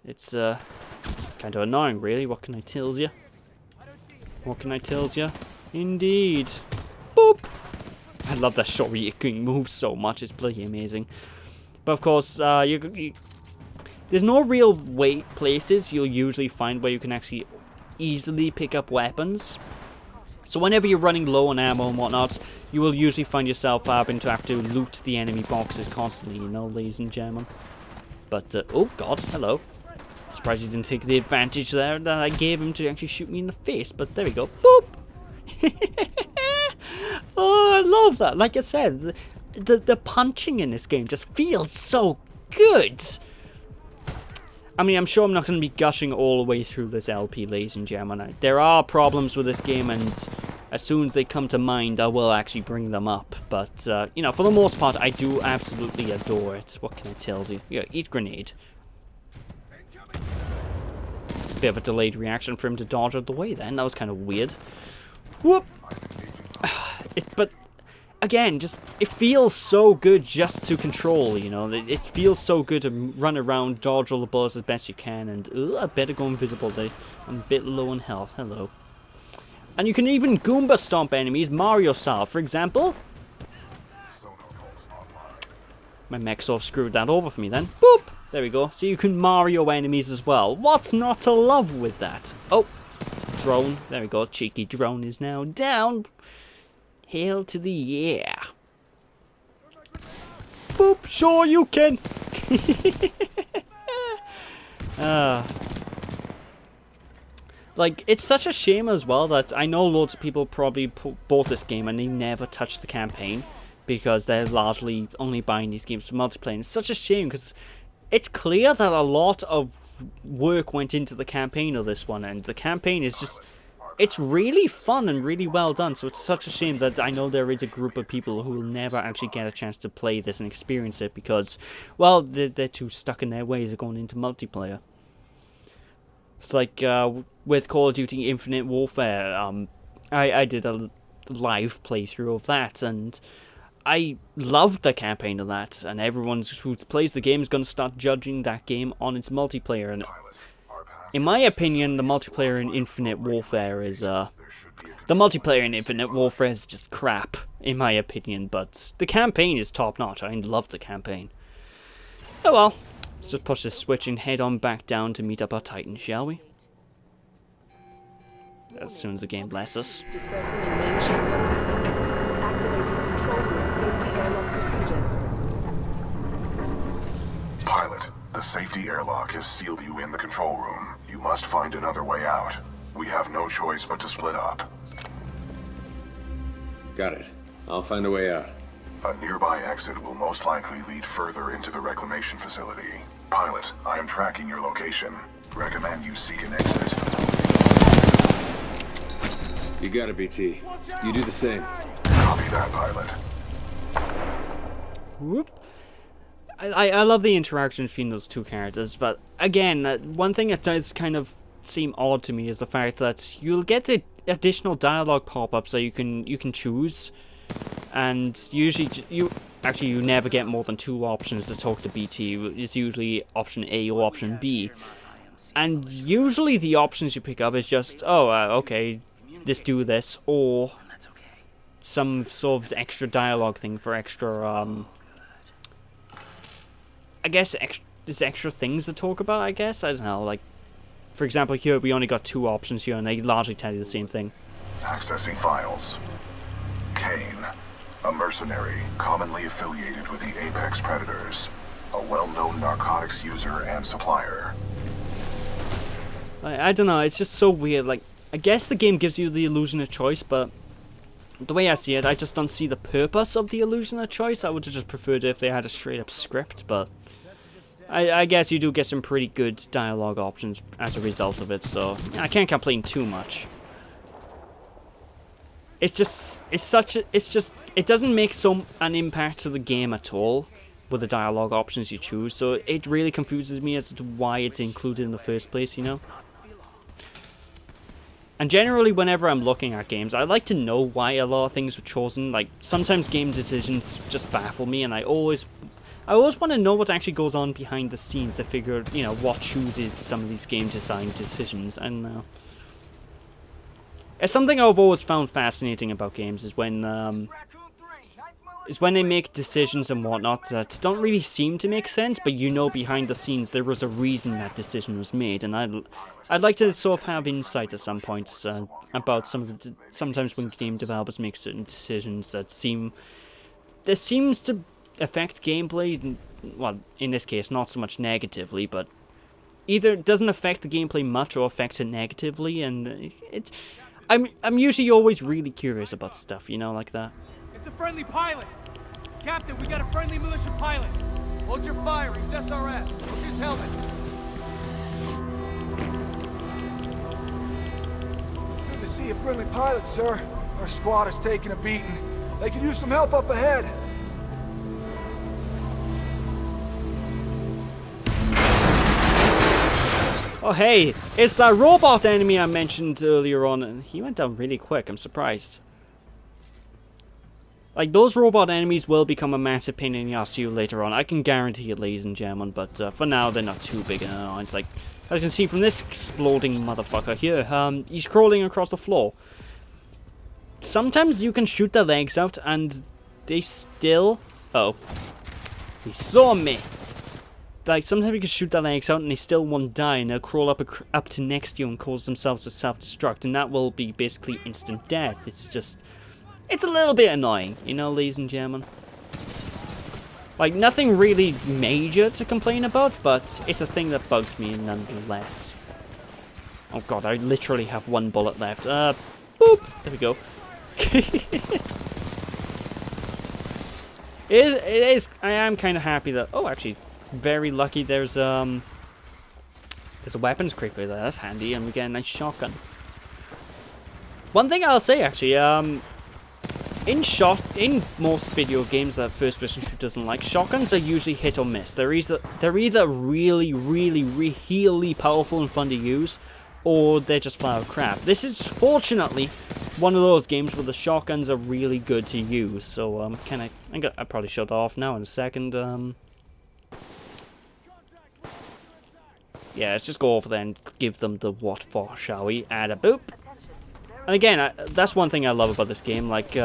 It's kind of annoying, really. What can I tell you? What can I tell you? Indeed. Boop! I love that short where you can move so much. It's bloody amazing. But of course, there's no real places you'll usually find where you can actually easily pick up weapons. So whenever you're running low on ammo and whatnot, you will usually find yourself having to loot the enemy boxes constantly, you know, ladies and gentlemen. But, oh god, hello. Surprised he didn't take the advantage there that I gave him to actually shoot me in the face, but there we go. Boop! Oh, I love that. Like I said, the punching in this game just feels so good. I mean, I'm sure I'm not going to be gushing all the way through this LP, ladies and gentlemen. There are problems with this game, and as soon as they come to mind, I will actually bring them up. But, you know, for the most part, I do absolutely adore it. What can I tell you? Yeah, eat grenade. Bit of a delayed reaction for him to dodge out the way then. That was kind of weird. Whoop! But again, just it feels so good just to control, you know. It feels so good to run around, dodge all the bullets as best you can, and I better go invisible there. I'm a bit low on health. Hello. And you can even Goomba stomp enemies Mario style. For example, my mech sort of screwed that over for me then. Boop! There we go. So you can Mario enemies as well. What's not to love with that? Oh, drone. There we go. Cheeky drone is now down. Hail to the yeah. Boop. Sure you can. Like, it's such a shame as well that I know loads of people probably bought this game and they never touched the campaign because they're largely only buying these games for multiplayer. And it's such a shame because it's clear that a lot of work went into the campaign of this one, and the campaign is just, it's really fun and really well done. So it's such a shame that I know there is a group of people who will never actually get a chance to play this and experience it because, well, they're too stuck in their ways of going into multiplayer. It's like with Call of Duty Infinite Warfare, I did a live playthrough of that, and I loved the campaign of that, and everyone who plays the game is going to start judging that game on its multiplayer. And in my opinion, the multiplayer in Infinite Warfare is just crap, in my opinion. But the campaign is top notch. I love the campaign. Oh well, let's just push this switch and head on back down to meet up our Titan, shall we? As soon as the game lets us. Dispersing in main chamber. Activating control room safety airlock procedures. Pilot, the safety airlock has sealed you in the control room. You must find another way out. We have no choice but to split up. Got it. I'll find a way out. A nearby exit will most likely lead further into the reclamation facility. Pilot, I am tracking your location. Recommend you seek an exit. You got it, BT. You do the same. Copy that, pilot. Whoop. I love the interaction between those two characters, but again, one thing that does kind of seem odd to me is the fact that you'll get the additional dialogue pop-ups that you can choose, and usually you never get more than 2 options to talk to BT. It's usually option A or option B, and usually the options you pick up is just okay, just do this, or some sort of extra dialogue thing for extra I guess there's extra things to talk about, I guess. I don't know, like, for example, here we only got 2 options here, and they largely tell you the same thing. Accessing files. Kane, a mercenary commonly affiliated with the Apex Predators, a well-known narcotics user and supplier. I don't know, it's just so weird. Like, I guess the game gives you the illusion of choice, but the way I see it, I just don't see the purpose of the illusion of choice. I would have just preferred it if they had a straight-up script, but I guess you do get some pretty good dialogue options as a result of it, so I can't complain too much. It doesn't make an impact to the game at all with the dialogue options you choose, so it really confuses me as to why it's included in the first place, you know? And generally, whenever I'm looking at games, I like to know why a lot of things were chosen. Like, sometimes game decisions just baffle me, and I always I always want to know what actually goes on behind the scenes to figure, you know, what chooses some of these game design decisions. I don't know. It's something I've always found fascinating about games is when they make decisions and whatnot that don't really seem to make sense, but you know behind the scenes there was a reason that decision was made, and I'd like to sort of have insight at some points about some of the sometimes when game developers make certain decisions that seems to affect gameplay. Well, in this case, not so much negatively, but either it doesn't affect the gameplay much or affects it negatively, and I'm usually always really curious about stuff, you know, like that. It's a friendly pilot. Captain, we got a friendly militia pilot. Hold your fire. He's SRS. Look his helmet. Good to see a friendly pilot, sir. Our squad is taking a beating. They could use some help up ahead. Oh hey, it's that robot enemy I mentioned earlier on, and he went down really quick. I'm surprised. Like, those robot enemies will become a massive pain in the ass to you later on. I can guarantee it, ladies and gentlemen, but for now, they're not too big an annoyance. Like, as you can see from this exploding motherfucker here, he's crawling across the floor. Sometimes you can shoot their legs out, and they still... Oh. He saw me! Like, sometimes you can shoot their legs out, and they still won't die, and they'll crawl up to next to you and cause themselves to self-destruct, and that will be basically instant death. It's just... It's a little bit annoying, you know, ladies and gentlemen. Like, nothing really major to complain about, but it's a thing that bugs me nonetheless. Oh god, I literally have one bullet left. Boop! There we go. It is... I am kind of happy that... Oh, actually, very lucky there's a weapons crate there. That's handy, and we get a nice shotgun. One thing I'll say, actually, in most video games that first-person shooters like, shotguns are usually hit or miss. They're either really, really, really powerful and fun to use, or they're just flat out crap. This is fortunately one of those games where the shotguns are really good to use. So I probably shut off now in a second. Yeah, let's just go over there and give them the what for, shall we? Add a boop. And again, that's one thing I love about this game, like,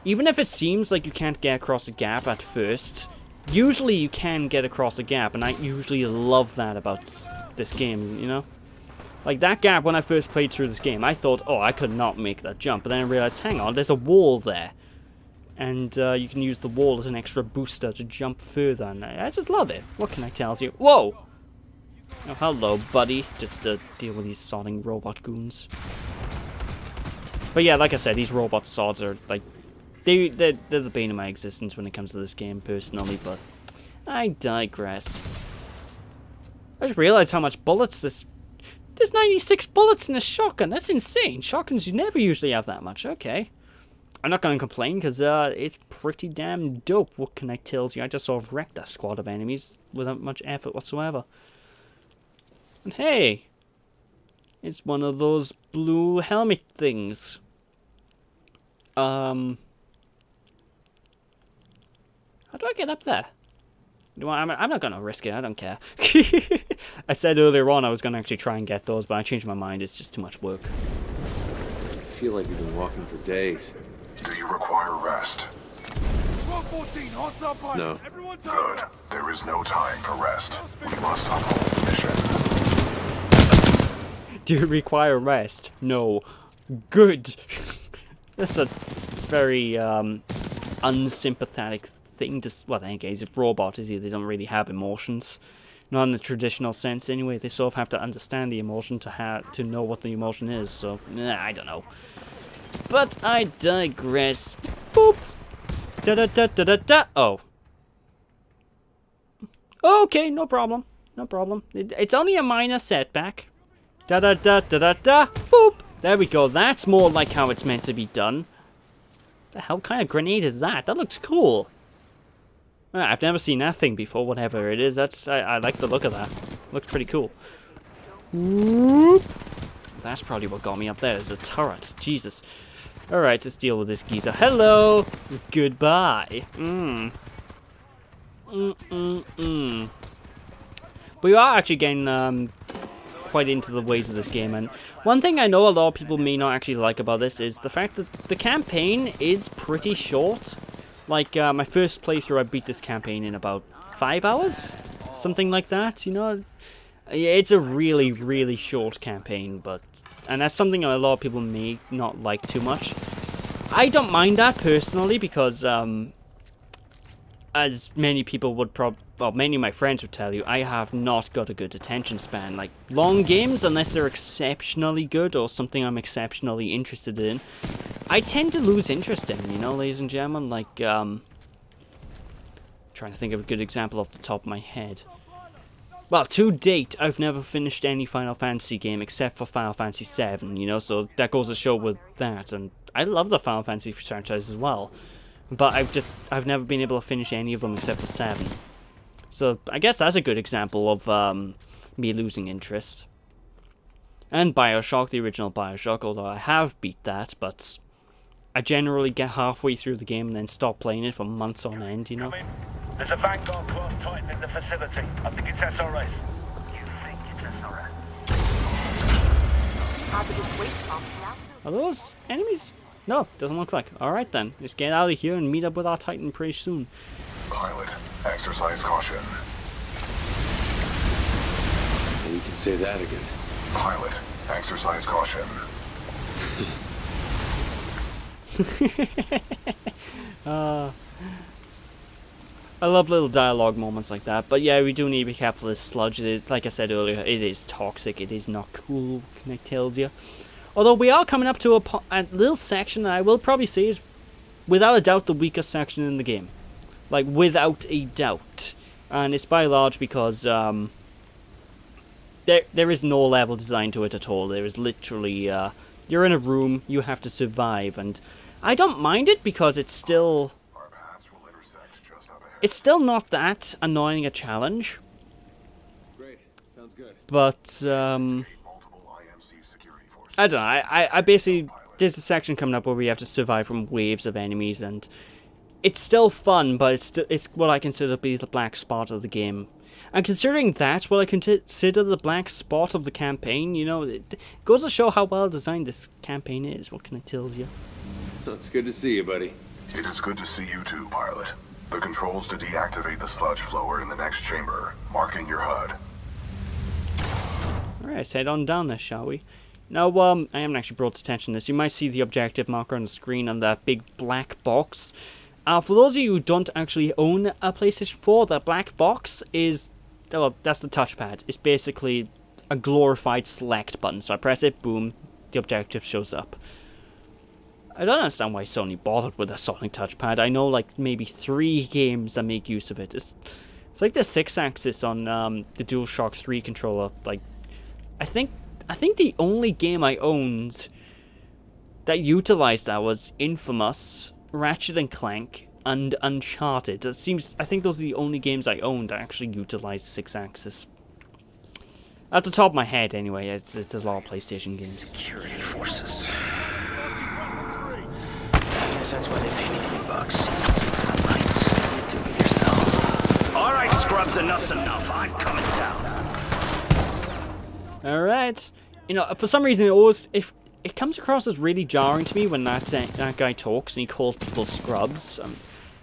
even if it seems like you can't get across a gap at first, usually you can get across a gap, and I usually love that about this game, you know? Like, that gap, when I first played through this game, I thought, oh, I could not make that jump, but then I realized, hang on, there's a wall there. And you can use the wall as an extra booster to jump further, and I just love it. What can I tell you? Whoa! Oh, hello, buddy. Just to deal with these sodding robot goons. But yeah, like I said, these robot sods are, like, they're the bane of my existence when it comes to this game, personally, but I digress. I just realized how much bullets there's 96 bullets in a shotgun. That's insane. Shotguns, you never usually have that much. Okay. I'm not going to complain, because it's pretty damn dope. What can I tell you? I just sort of wrecked a squad of enemies without much effort whatsoever. And hey, it's one of those blue helmet things. How do I get up there? I'm not going to risk it, I don't care. I said earlier on I was going to actually try and get those, but I changed my mind, it's just too much work. I feel like we've been walking for days. Do you require rest? 12-14, hostile pilot. No. Everyone's Good. There is no time for rest. We must uphold the mission. Do you require rest? No. Good. That's a very unsympathetic thing to... Well, then again, he's a robot, is he? They don't really have emotions. Not in the traditional sense, anyway. They sort of have to understand the emotion to know what the emotion is, so... I don't know. But I digress. Boop! Da-da-da-da-da-da! Oh. Okay, no problem. No problem. It's only a minor setback. Da-da-da-da-da-da! Boop! There we go. That's more like how it's meant to be done. The hell kind of grenade is that? That looks cool. I've never seen that thing before, whatever it is. I like the look of that. Looks pretty cool. Whoop. That's probably what got me up there. There's a turret. Jesus. Alright, let's deal with this geezer. Hello! Goodbye. But you are actually getting quite into the ways of this game, and one thing I know a lot of people may not actually like about this is the fact that the campaign is pretty short. Like, my first playthrough, I beat this campaign in about 5 hours? Something like that, you know? It's a really, really short campaign, and that's something a lot of people may not like too much. I don't mind that personally because, as many people would well, many of my friends would tell you, I have not got a good attention span. Like, long games, unless they're exceptionally good or something I'm exceptionally interested in, I tend to lose interest in, you know, ladies and gentlemen. Like, trying to think of a good example off the top of my head. Well, to date, I've never finished any Final Fantasy game except for Final Fantasy VII, you know, so that goes to show with that. And I love the Final Fantasy franchise as well. But I've never been able to finish any of them except for 7. So I guess that's a good example of me losing interest. And Bioshock, the original Bioshock, although I have beat that, but I generally get halfway through the game and then stop playing it for months on end, you know? There's a Vanguard class Titan in the facility. I think it's SRS. You think it's SRS? Hazardous waste pump now. Are those enemies? No, doesn't look like. Alright then, let's get out of here and meet up with our Titan pretty soon. Pilot, exercise caution. And you can say that again. Pilot, exercise caution. I love little dialogue moments like that, but yeah, we do need to be careful of this sludge. It is, like I said earlier, it is toxic, it is not cool, can I tell you? Although we are coming up to a little section that I will probably say is, without a doubt, the weakest section in the game. Like, without a doubt. And it's by large because, there is no level design to it at all. There is literally, you're in a room, you have to survive, and I don't mind it because it's still... Our paths will intersect just up ahead. It's still not that annoying a challenge, Great. Sounds good. but, Multiple IMC security forces. I don't know, I basically, there's a section coming up where we have to survive from waves of enemies, and it's still fun, but it's what I consider to be the black spot of the game. And considering that's what I consider the black spot of the campaign, you know, it goes to show how well designed this campaign is, what can I tell you? It's good to see you, buddy. It is good to see you too, pilot. The controls to deactivate the sludge flow are in the next chamber, marking your HUD. Alright, let's head on down there, shall we? Now, I haven't actually brought attention to this. You might see the objective marker on the screen on that big black box. For those of you who don't actually own a PlayStation 4, that black box is... well, that's the touchpad. It's basically a glorified select button. So I press it, boom, the objective shows up. I don't understand why Sony bothered with a Sonic touchpad. I know like maybe 3 games that make use of it. It's like the 6-axis on the DualShock 3 controller. Like, I think the only game I owned that utilized that was Infamous, Ratchet and Clank, and Uncharted. I think those are the only games I owned that actually utilized 6-axis. At the top of my head, anyway, it's a lot of PlayStation games. Security forces. I guess that's why they pay me $3. Right. Do it yourself. All right, scrubs, enough's enough. I'm coming down. All right. You know, for some reason, it comes across as really jarring to me when that guy talks and he calls people scrubs.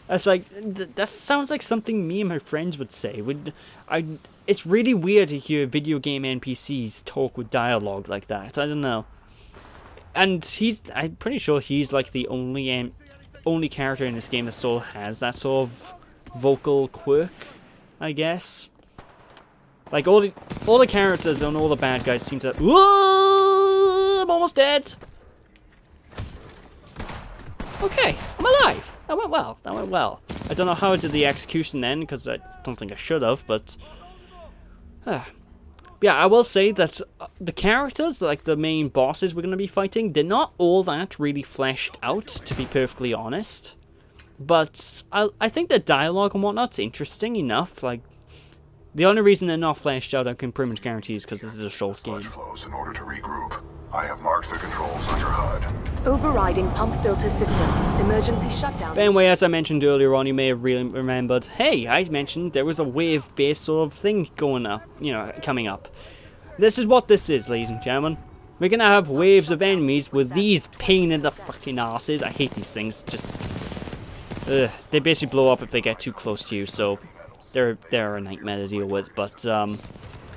It's like that sounds like something me and my friends would say. It's really weird to hear video game NPCs talk with dialogue like that. I don't know. And I'm pretty sure he's like the only character in this game that sort of has that sort of vocal quirk, I guess. Like all the characters and all the bad guys seem to. Whoa! I'm almost dead. Okay, I'm alive. That went well. I don't know how I did the execution then, because I don't think I should have, but... yeah, I will say that the characters, like the main bosses we're going to be fighting, they're not all that really fleshed out, to be perfectly honest. But I think the dialogue and whatnot's interesting enough. Like, the only reason they're not fleshed out, I can pretty much guarantee, is because this is a short game. Sludge flows in order to regroup. I have marked the controls on your HUD. Overriding pump filter system. Emergency shutdown. But anyway, as I mentioned earlier on, you may have really remembered, hey, I mentioned there was a wave-based sort of thing going up, coming up. This is what this is, ladies and gentlemen. We're gonna have waves of enemies with these pain in the fucking asses. I hate these things. Just, they basically blow up if they get too close to you, so they're a nightmare to deal with. But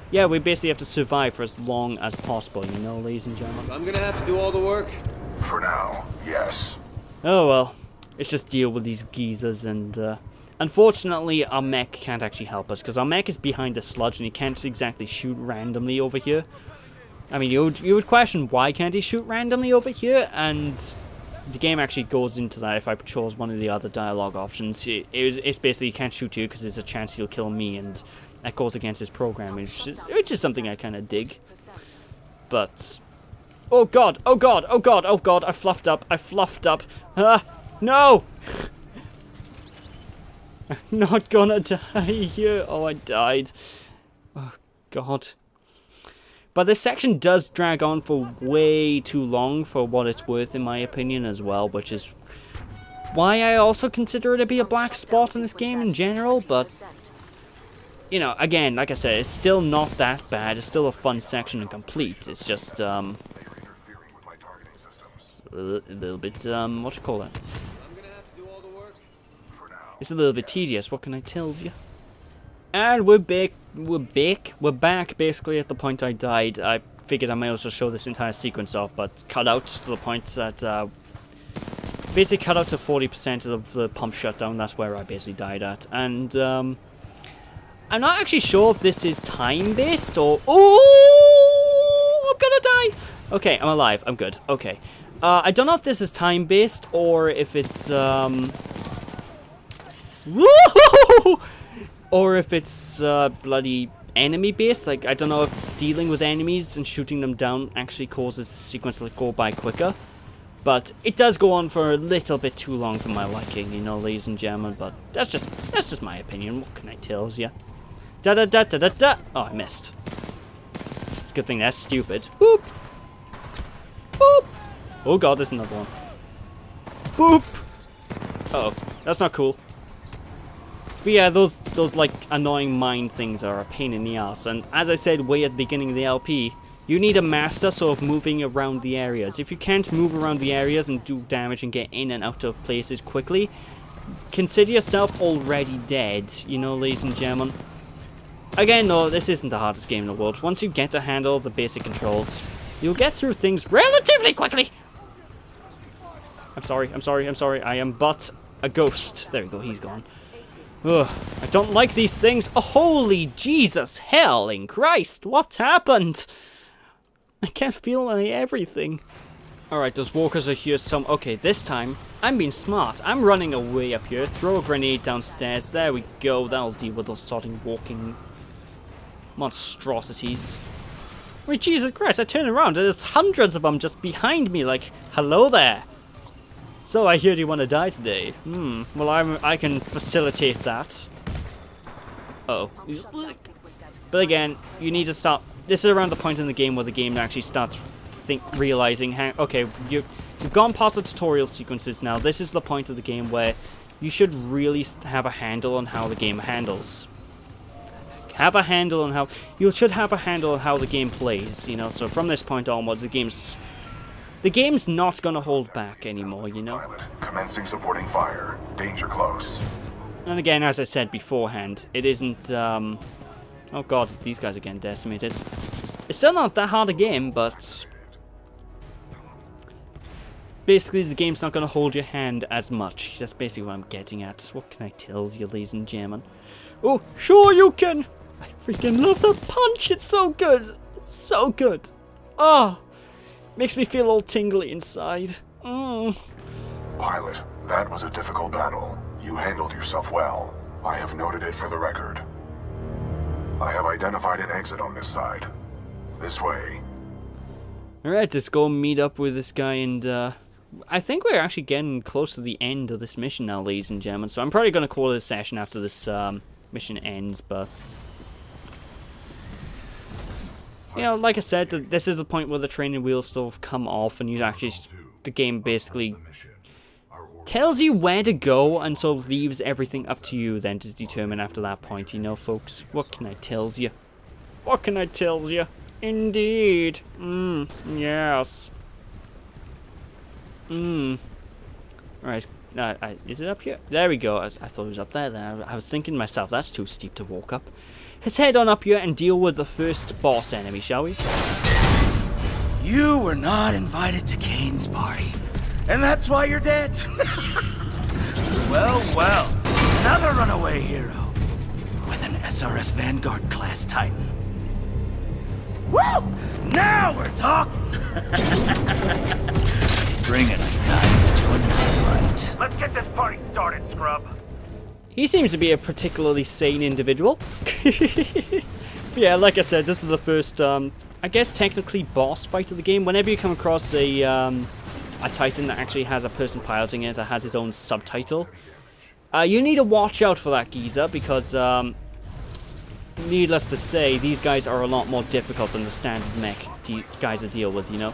yeah, we basically have to survive for as long as possible, ladies and gentlemen. I'm gonna have to do all the work. For now, yes. Oh well, let's just deal with these geezers, and unfortunately our mech can't actually help us, because our mech is behind the sludge and he can't exactly shoot randomly over here. I mean, you would question, why can't he shoot randomly over here? And the game actually goes into that if I chose one of the other dialogue options. It's basically, he can't shoot you because there's a chance he'll kill me, and that goes against his programming, which is something I kind of dig. But, oh god, oh god, oh god, oh god, I fluffed up, no! I'm not gonna die here. Oh, I died. Oh god. But this section does drag on for way too long for what it's worth, in my opinion, as well, which is why I also consider it to be a black spot in this game in general. But, again, like I said, it's still not that bad. It's still a fun section to complete. It's just, a little bit, what you call it? It's a little bit tedious, what can I tell you? And we're back basically at the point I died. I figured I may also show this entire sequence off, but cut out to the point that, basically cut out to 40% of the pump shutdown. That's where I basically died at. And, I'm not actually sure if this is time-based or... Oh! I'm gonna die! Okay, I'm alive. I'm good. Okay. I don't know if this is time-based or if it's, Woo! Or if it's bloody enemy-based. Like, I don't know if dealing with enemies and shooting them down actually causes the sequence to go by quicker. But it does go on for a little bit too long for my liking, ladies and gentlemen. But that's just my opinion. What can I tell you? Da da da da da da. Oh, I missed. It's a good thing that's stupid. Boop. Boop. Oh god, there's another one. Boop. Uh oh, that's not cool. But yeah, those like annoying mine things are a pain in the ass, and as I said way at the beginning of the LP, you need a master sort of moving around the areas. If you can't move around the areas and do damage and get in and out of places quickly, consider yourself already dead, ladies and gentlemen. Again, though, this isn't the hardest game in the world. Once you get a handle of the basic controls, you'll get through things relatively quickly. I'm sorry, I am but a ghost. There we go, he's gone. Ugh, I don't like these things. Oh, holy Jesus, hell in Christ, what happened? I can't feel my everything. Alright, those walkers are here okay, this time, I'm being smart. I'm running away up here, throw a grenade downstairs, there we go, that'll deal with those sodding walking monstrosities. Wait, Jesus Christ, I turn around and there's hundreds of them just behind me, like, hello there. So I hear you want to die today. Well, I can facilitate that. Uh oh. But again, you need to stop. This is around the point in the game where the game actually starts realizing, okay, you've gone past the tutorial sequences now. This is the point of the game where you should really have a handle on how the game handles. You should have a handle on how the game plays. So from this point onwards, the game's not gonna hold back anymore, Pilot, commencing supporting fire. Danger close. And again, as I said beforehand, it isn't, oh god, these guys are getting decimated. It's still not that hard a game, but basically the game's not gonna hold your hand as much. That's basically what I'm getting at. What can I tell you, ladies and gentlemen? Oh, sure you can! I freaking love the punch, it's so good! It's so good! Oh! Makes me feel all tingly inside. Pilot, that was a difficult battle. You handled yourself well. I have noted it for the record. I have identified an exit on this side. This way. Alright, let's go meet up with this guy, and I think we're actually getting close to the end of this mission now, ladies and gentlemen. So I'm probably going to call it a session after this mission ends, but... you know, like I said, this is the point where the training wheels sort of come off, and you actually, the game basically tells you where to go, and sort of leaves everything up to you then to determine after that point, you know, folks. What can I tells you? What can I tells you? Indeed. Yes. Alright, is it up here? There we go. I thought it was up there then. I was thinking to myself, that's too steep to walk up. Let's head on up here and deal with the first boss enemy, shall we? You were not invited to Kane's party, and that's why you're dead. Well, another runaway hero with an SRS Vanguard class Titan. Woo! Now we're talking. Bringing a knife to a knife fight. Let's get this party started, scrub. He seems to be a particularly sane individual. Yeah, like I said, this is the first, I guess technically boss fight of the game. Whenever you come across a Titan that actually has a person piloting it, that has his own subtitle, you need to watch out for that geezer, because, needless to say, these guys are a lot more difficult than the standard mech guys to deal with, you know.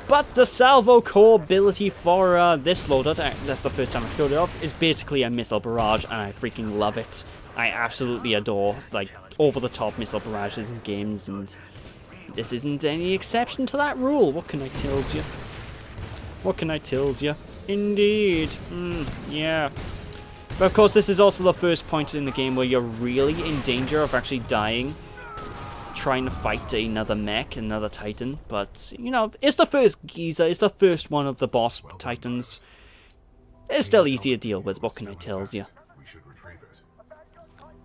But the salvo core ability for this loadout, that's the first time I showed it off, is basically a missile barrage, and I freaking love it. I absolutely adore, like, over-the-top missile barrages in games, and this isn't any exception to that rule. What can I tells you? What can I tells you? Indeed. Yeah. But of course, this is also the first point in the game where you're really in danger of actually dying trying to fight another mech, another Titan. But, you know, it's the first geezer, it's the first one of the boss Titans. It's still easy to deal with, what can I tells you?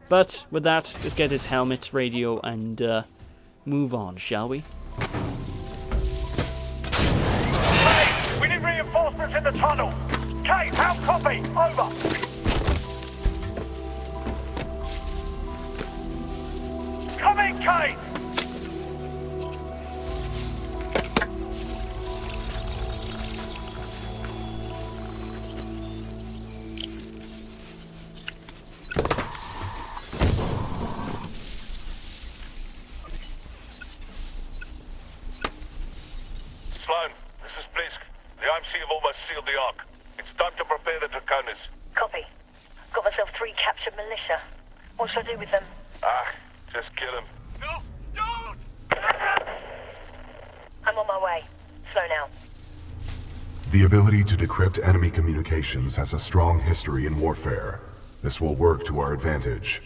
But with that, let's get his helmet, radio, and move on, shall we? Hey, we need reinforcements in the tunnel. Kate, how copy? Over. Come in, Kate! Sloan, this is Blisk. The IMC have almost sealed the Ark. It's time to prepare the Draconis. Copy. Got myself 3 captured militia. What should I do with them? Just kill him. No, don't! I'm on my way. Slow now. The ability to decrypt enemy communications has a strong history in warfare. This will work to our advantage.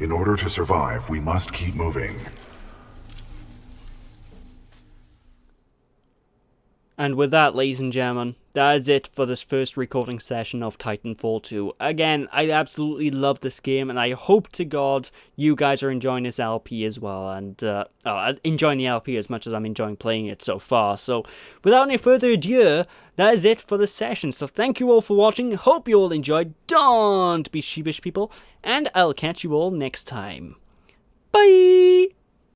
In order to survive, we must keep moving. And with that, ladies and gentlemen, that is it for this first recording session of Titanfall 2. Again, I absolutely love this game, and I hope to God you guys are enjoying this LP as well, and enjoying the LP as much as I'm enjoying playing it so far. So, without any further ado, that is it for this session. So thank you all for watching, hope you all enjoyed, don't be sheepish people, and I'll catch you all next time. Bye!